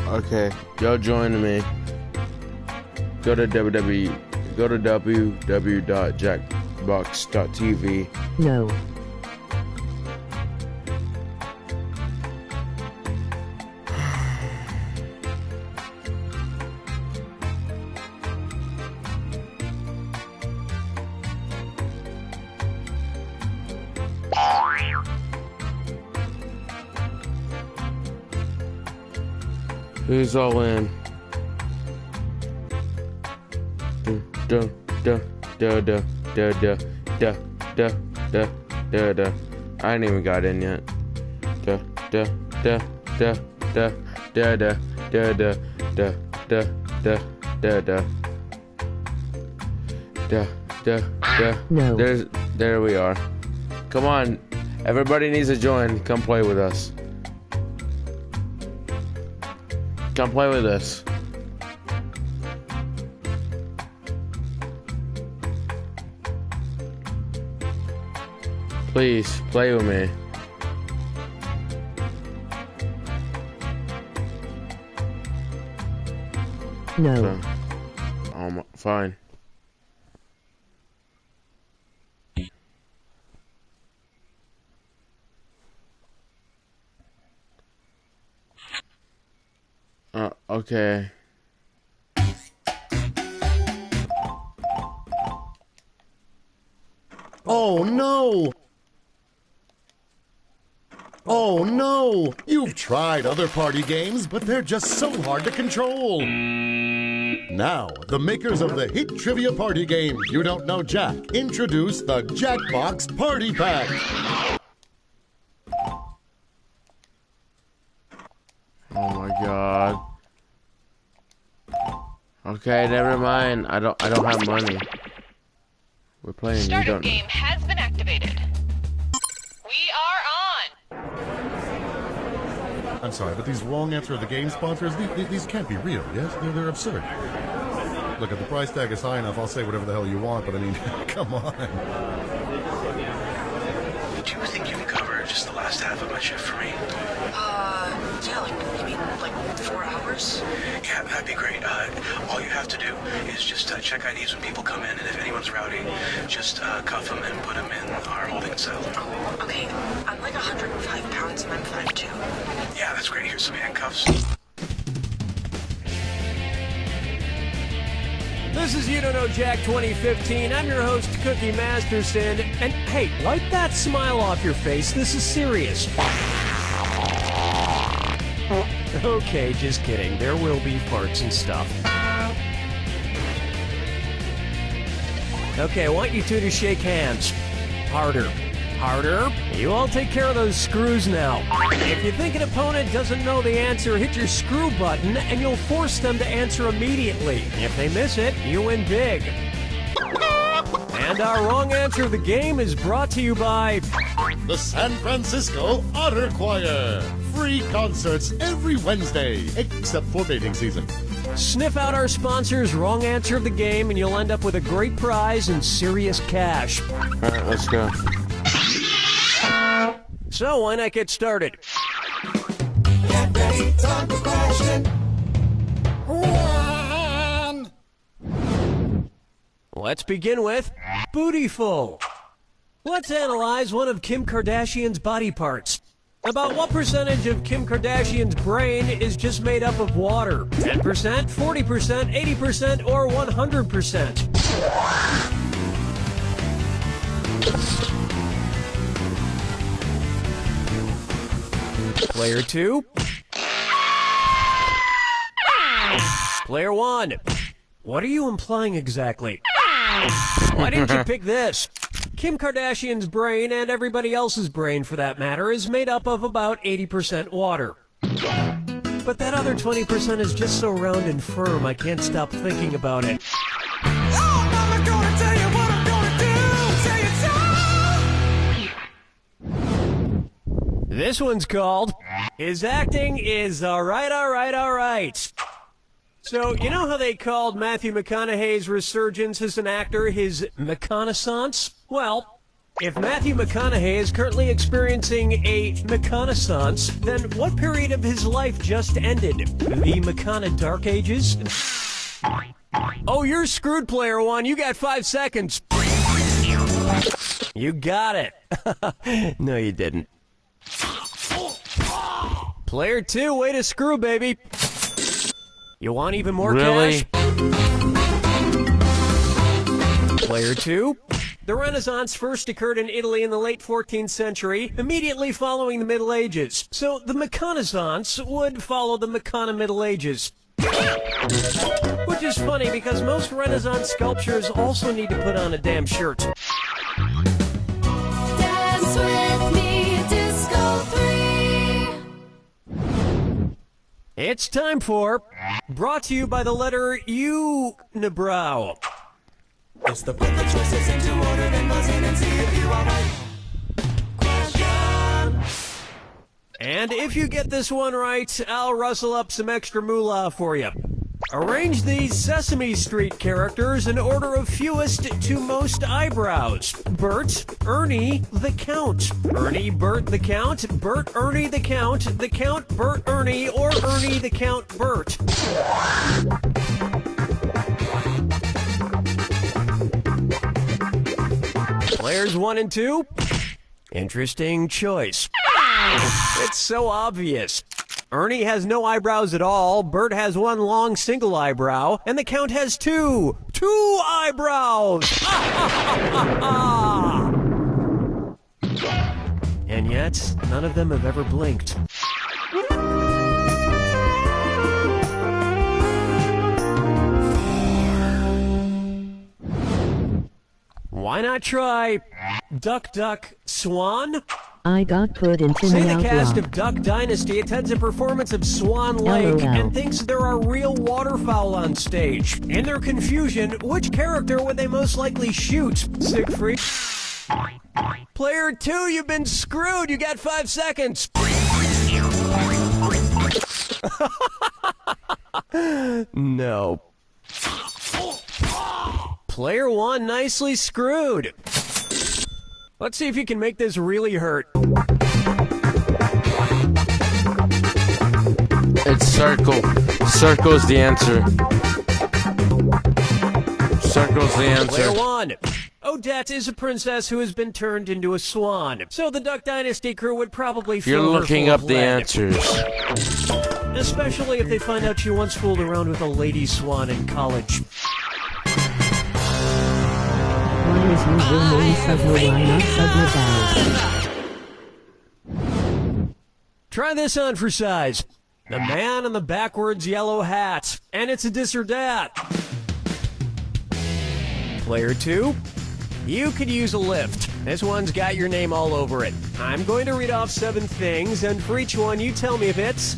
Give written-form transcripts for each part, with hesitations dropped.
Okay, y'all join me. Go to www.jackbox.tv. No. Who's all in? Da da da da da da da da da da da. I ain't even got in yet. Da da da da da da da da da da da da da da da da da. No. There we are. Come on, everybody needs to join. Come play with us. Come play with us. Please, play with me. No. Fine. Okay. Oh no! Oh no! You've tried other party games, but they're just so hard to control. Now, the makers of the hit trivia party game, You Don't Know Jack, introduce the Jackbox Party Pack. Oh my god. Okay, never mind. I don't have money. We're playing. Startup game has been activated. We are on. I'm sorry, but these wrong answer of the game sponsors, these can't be real, yes? They're absurd. Look, if the price tag is high enough, I'll say whatever the hell you want, but I mean, come on. Do you think you can cover just the last half of my shift for me? Yeah, like, you mean, like, 4 hours? Yeah, that'd be great. All you have to do is just check IDs when people come in, and if anyone's rowdy, just cuff them and put them in our holding cell. Oh, okay. I'm like 105 pounds and I'm 5'2". Yeah, that's great. Here's some handcuffs. This is You Don't Know Jack 2015. I'm your host, Cookie Masterson. And hey, wipe that smile off your face. This is serious. Okay, just kidding. There will be farts and stuff. Okay, I want you two to shake hands. Harder. Harder. You all take care of those screws now. If you think an opponent doesn't know the answer, hit your screw button and you'll force them to answer immediately. If they miss it, you win big. And our wrong answer of the game is brought to you by The San Francisco Otter Choir. Free concerts every Wednesday, except for mating season. Sniff out our sponsor's wrong answer of the game and you'll end up with a great prize and serious cash. Alright, let's go. So why not get started? Get ready, time for question 1. Let's begin with Bootyful. Let's analyze one of Kim Kardashian's body parts. About what percentage of Kim Kardashian's brain is just made up of water? 10%, 40%, 80%, or 100%? Player 2. Player 1. What are you implying exactly? Why didn't you pick this? Kim Kardashian's brain, and everybody else's brain for that matter, is made up of about 80% water. But that other 20% is just so round and firm, I can't stop thinking about it. Oh, Mama gonna tell you what I'm gonna do. Say it so. This one's called His Acting is Alright. So, you know how they called Matthew McConaughey's resurgence as an actor his McConaissance? Well, If Matthew McConaughey is currently experiencing a McConaissance, then what period of his life just ended? The McCona Dark Ages? Oh, you're screwed, player one. You got 5 seconds. You got it. No, you didn't. Player two, way to screw, baby. You want even more Really? cash? Player two. The Renaissance first occurred in Italy in the late 14th century, immediately following the Middle Ages. So the McConaissance would follow the McCona Middle Ages. Which is funny because most Renaissance sculptures also need to put on a damn shirt. Dance with me, Disco 3. It's time for Brought to you by the letter Unibrow. It's the put the choices into order, then buzz in and see if you are right. Question. And if you get this one right, I'll rustle up some extra moolah for you. Arrange these Sesame Street characters in order of fewest to most eyebrows. Bert, Ernie, the Count. Ernie, Bert, the Count. Bert, Ernie, the Count. The Count, Bert, Ernie, or Ernie, the Count, Bert. Players 1 and 2. Interesting choice. It's so obvious. Ernie has no eyebrows at all, Bert has one long single eyebrow, and the Count has two eyebrows! And yet, none of them have ever blinked. Why not try Duck, Duck, Swan? I got put into Say the the cast outlaw. of Duck Dynasty attends a performance of Swan Lake LOL. and thinks there are real waterfowl on stage. In their confusion, which character would they most likely shoot? Siegfried? Player 2, you've been screwed. You got 5 seconds. No. Player 1, nicely screwed. Let's see if you can make this really hurt. It's circle. Circle's the answer. Circle's the Player answer. 1. Odette is a princess who has been turned into a swan. So the Duck Dynasty crew would probably You're fill her looking full up of the lead. answers. Especially if they find out she once fooled around with a lady swan in college. Why is your name Subma? Why not Subma Bows? Try this on for size. The man in the backwards yellow hat. And it's a dis or dat. Player 2. You could use a lift. This one's got your name all over it. I'm going to read off 7 things, and for each one you tell me if it's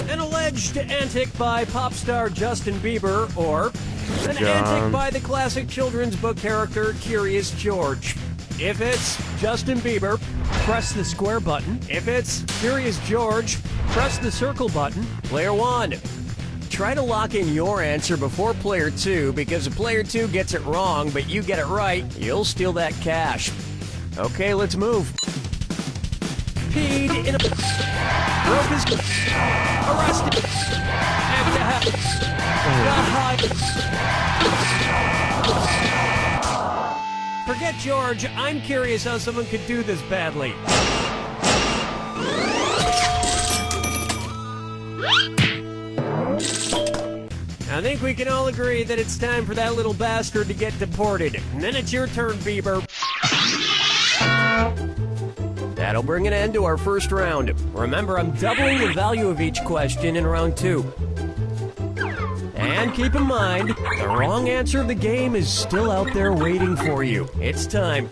an alleged antic by pop star Justin Bieber or an antic by the classic children's book character Curious George. If it's Justin Bieber, press the square button. If it's Curious George, press the circle button. Player 1. Try to lock in your answer before player 2, because if player 2 gets it wrong, but you get it right, you'll steal that cash. Okay, let's move. Peed in a... Broke his... Arrested. Got high. Forget George, I'm curious how someone could do this badly. I think we can all agree that it's time for that little bastard to get deported. And then it's your turn, Bieber. That'll bring an end to our first round. Remember, I'm doubling the value of each question in round 2. And keep in mind, the wrong answer of the game is still out there waiting for you. It's time.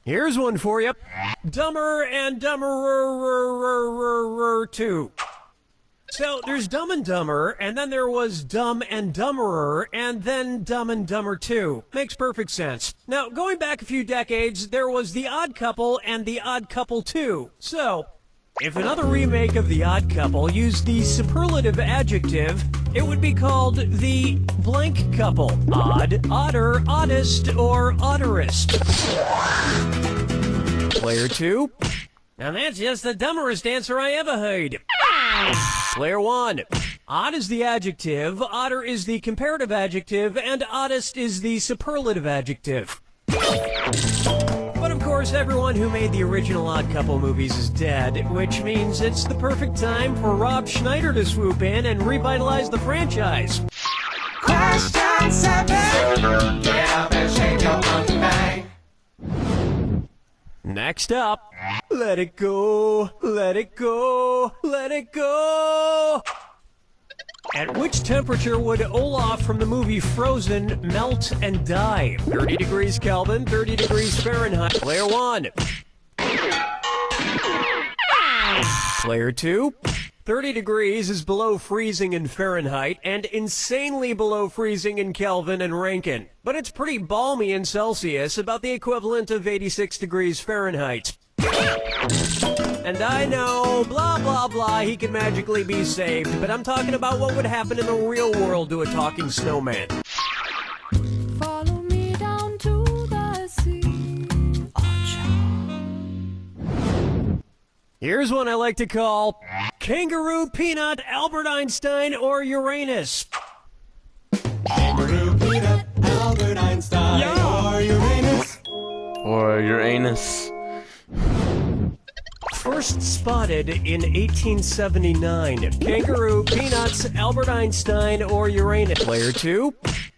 Here's one for you. Dumber and Dumberer 2. So there's Dumb and Dumber, and then there was Dumb and Dumberer, and then Dumb and Dumber 2. Makes perfect sense. Now, going back a few decades, there was The Odd Couple and The Odd Couple 2. So, If another remake of The Odd Couple used the superlative adjective, it would be called the blank couple. Odd, odder, oddest, or odderest. Player 2. Now that's just the dumberest answer I ever heard. Player 1. Odd is the adjective, odder is the comparative adjective, and oddest is the superlative adjective. But of course, everyone who made the original Odd Couple movies is dead, which means it's the perfect time for Rob Schneider to swoop in and revitalize the franchise. Question 7. Get up and shake your monkey bang. Next up, let it go, let it go, let it go. At which temperature would Olaf from the movie Frozen melt and die? 30 degrees Kelvin, 30 degrees Fahrenheit. Player 1. Player 2. 30 degrees is below freezing in Fahrenheit and insanely below freezing in Kelvin and Rankine. But it's pretty balmy in Celsius, about the equivalent of 86 degrees Fahrenheit. And I know, blah, blah, blah, he can magically be saved, but I'm talking about what would happen in the real world to a talking snowman. Follow me down to the sea. Here's one I like to call Kangaroo, Peanut, Albert Einstein, or Uranus. Kangaroo, Peanut, Albert Einstein, or Uranus. Or Uranus. First spotted in 1879. Kangaroo, Peanuts, Albert Einstein, or Uranus. Player 2.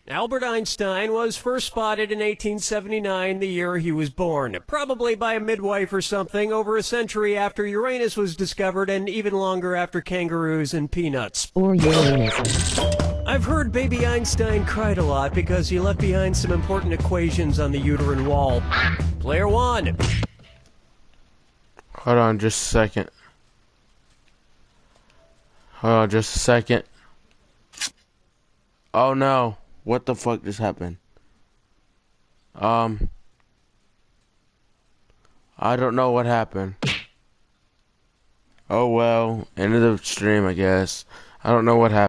Albert Einstein was first spotted in 1879, the year he was born. Probably by a midwife or something, over a century after Uranus was discovered and even longer after kangaroos and peanuts. Or Uranus. I've heard baby Einstein cried a lot because he left behind some important equations on the uterine wall. Player 1. Hold on just a second. Hold on just a second. Oh no. What the fuck just happened? I don't know what happened. Oh well, end of the stream, I guess. I don't know what happened.